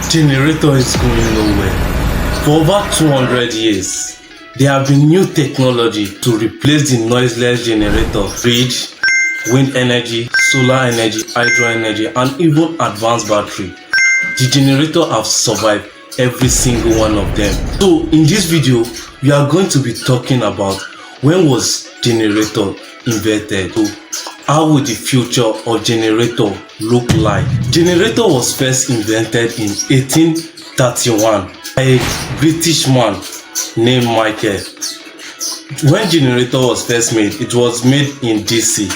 Generator is going nowhere. For over 200 years, there have been new technology to replace the noiseless generator, fridge, wind energy, solar energy, hydro energy, and even advanced battery. The generator have survived every single one of them. So in this video, we are going to be talking about when was generator invented. So how would the future of generator look like? Generator was first invented in 1831 by a British man named Michael. When generator was first made, it was made in DC,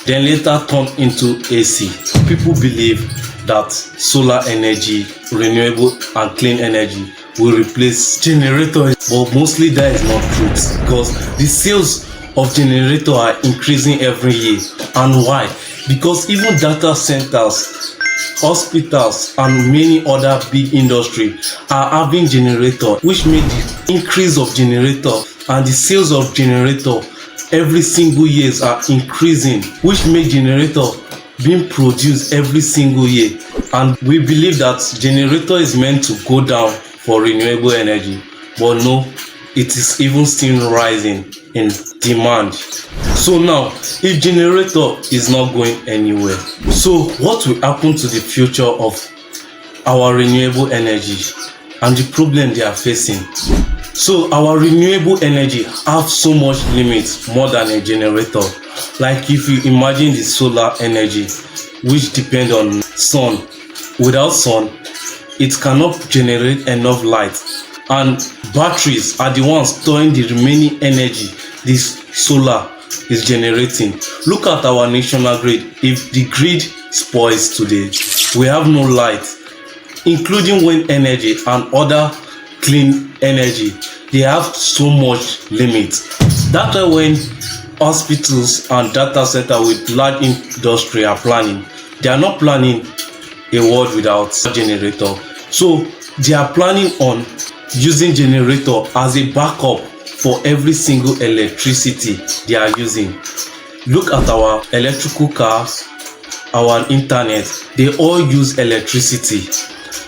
then later turned into AC. People believe that solar energy, renewable and clean energy will replace generator, but mostly that is not true because the sales of generator are increasing every year. And why? Because even data centers, hospitals and many other big industries are having generator, which made the increase of generator and the sales of generator every single years are increasing, which make generator being produced every single year. And we believe that generator is meant to go down for renewable energy, but no, it is even still rising in demand. So now, if generator is not going anywhere, so what will happen to the future of our renewable energy and the problem they are facing? So our renewable energy have so much limits more than a generator. Like if you imagine the solar energy, which depend on sun. Without sun, it cannot generate enough light, and batteries are the ones storing the remaining energy this solar is generating. Look at our national grid. If the grid spoils today, we have no light, including wind energy and other clean energy. They have so much limits. That's why when hospitals and data centers with large industry are planning, they are not planning a world without generator. So they are planning on using generator as a backup for every single electricity they are using. Look at our electrical cars, our internet, they all use electricity,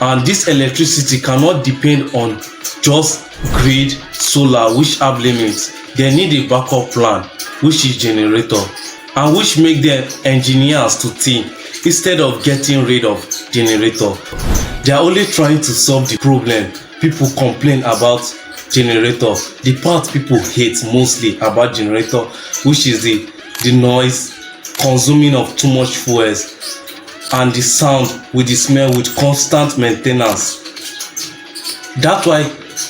and this electricity cannot depend on just grid solar, which have limits. They need a backup plan, which is generator, and which make them engineers to think instead of getting rid of generator. They are only trying to solve the problem people complain about generator. The part people hate mostly about generator, which is the noise, consuming of too much fuels, and the sound with the smell with constant maintenance. That's why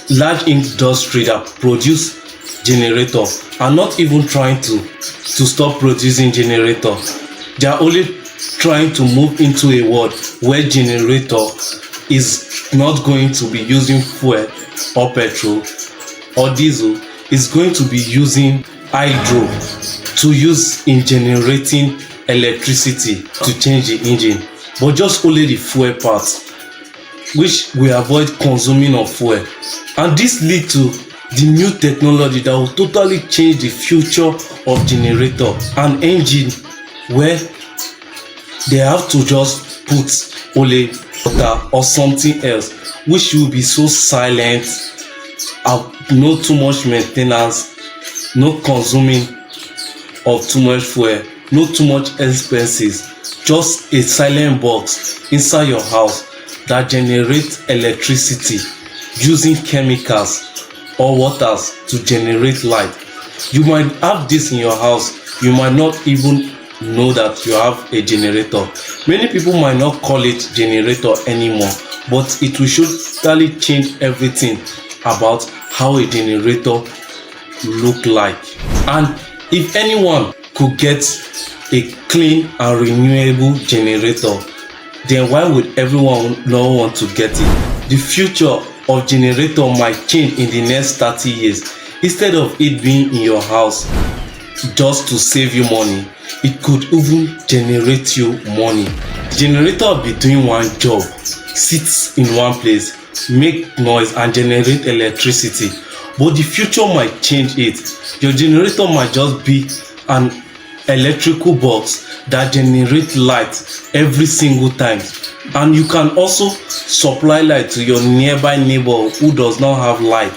large industry that produce generator are not even trying to stop producing generator. They are only trying to move into a world where generator is not going to be using fuel or petrol or diesel. Is going to be using hydro to use in generating electricity to change the engine, but just only the fuel part, which will avoid consuming of fuel. And this lead to the new technology that will totally change the future of generator and engine, where they have to just put only water or something else, which will be so silent, no too much maintenance, no consuming of too much fuel, no too much expenses, just a silent box inside your house that generates electricity using chemicals or waters to generate light. You might have this in your house, you might not even know that you have a generator. Many people might not call it generator anymore, but it will surely change everything about how a generator look like. And if anyone could get a clean and renewable generator, then why would everyone not want to get it? The future of generator might change in the next 30 years. Instead of it being in your house just to save you money, it could even generate you money. Generator will be doing one job, sits in one place, make noise and generate electricity. But the future might change it. Your generator might just be an electrical box that generate light every single time, and you can also supply light to your nearby neighbor who does not have light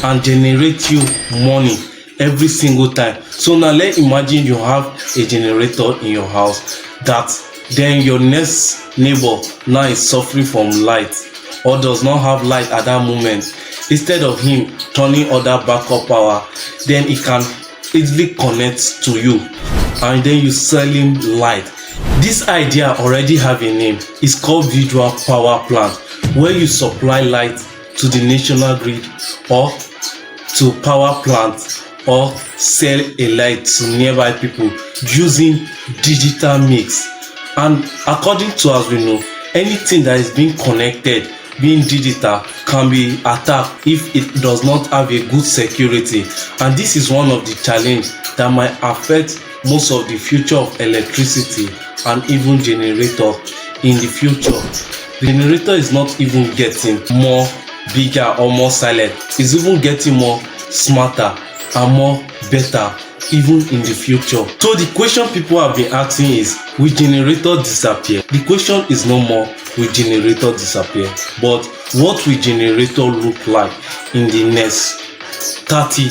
and generate you money every single time. So now let's imagine you have a generator in your house that then your next neighbor now is suffering from light or does not have light at that moment. Instead of him turning other backup power, then he can easily connect to you and then you sell him light. This idea already have a name. It's called virtual power plant, where you supply light to the national grid or to power plant or sell a light to nearby people using digital mix. And according to as we know, anything that is being connected, being digital, can be attacked if it does not have a good security. And this is one of the challenge that might affect most of the future of electricity and even generator in the future. The generator is not even getting more bigger or more silent. It's even getting more smarter and more better even in the future. So the question people have been asking is, will generator disappear? The question is no more will generator disappear, but what will generator look like in the next 30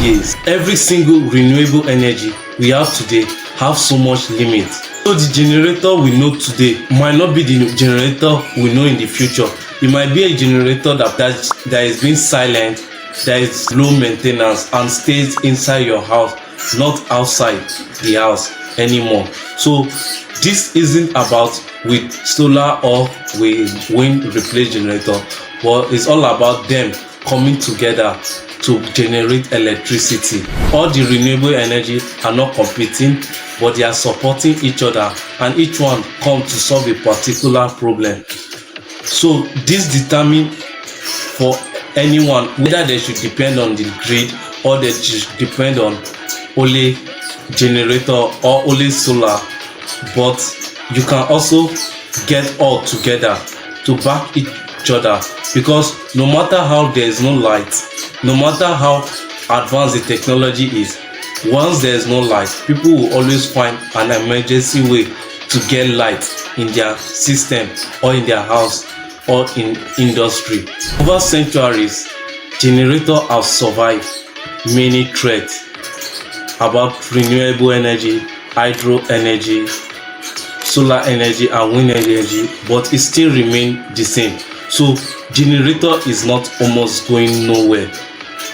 years? Every single renewable energy we have today have so much limit. So the generator we know today might not be the generator we know in the future. It might be a generator that is being silent, that is low maintenance and stays inside your house, not outside the house anymore. So this isn't about with solar or with wind replace generator, but it's all about them coming together to generate electricity. All the renewable energy are not competing, but they are supporting each other and each one come to solve a particular problem. So this determines for anyone whether they should depend on the grid or they should depend on only generator or only solar. But you can also get all together to back each other, because no matter how there is no light, no matter how advanced the technology is, once there is no light, people will always find an emergency way to get light in their system or in their house or in industry. Over centuries, generators have survived many threats about renewable energy, hydro energy, solar energy and wind energy, but it still remains the same. So generator is not almost going nowhere,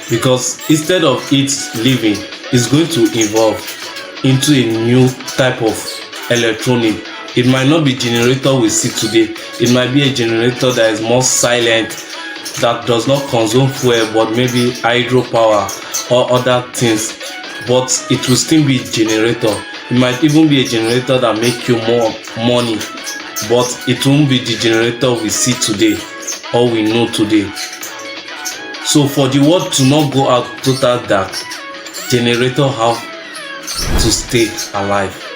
because instead of it leaving, it's going to evolve into a new type of electronic. It might not be generator we see today. It might be a generator that is more silent, that does not consume fuel, but maybe hydropower or other things, but it will still be generator. It might even be a generator that make you more money, but it won't be the generator we see today or we know today. So for the world to not go out total dark, generator have to stay alive.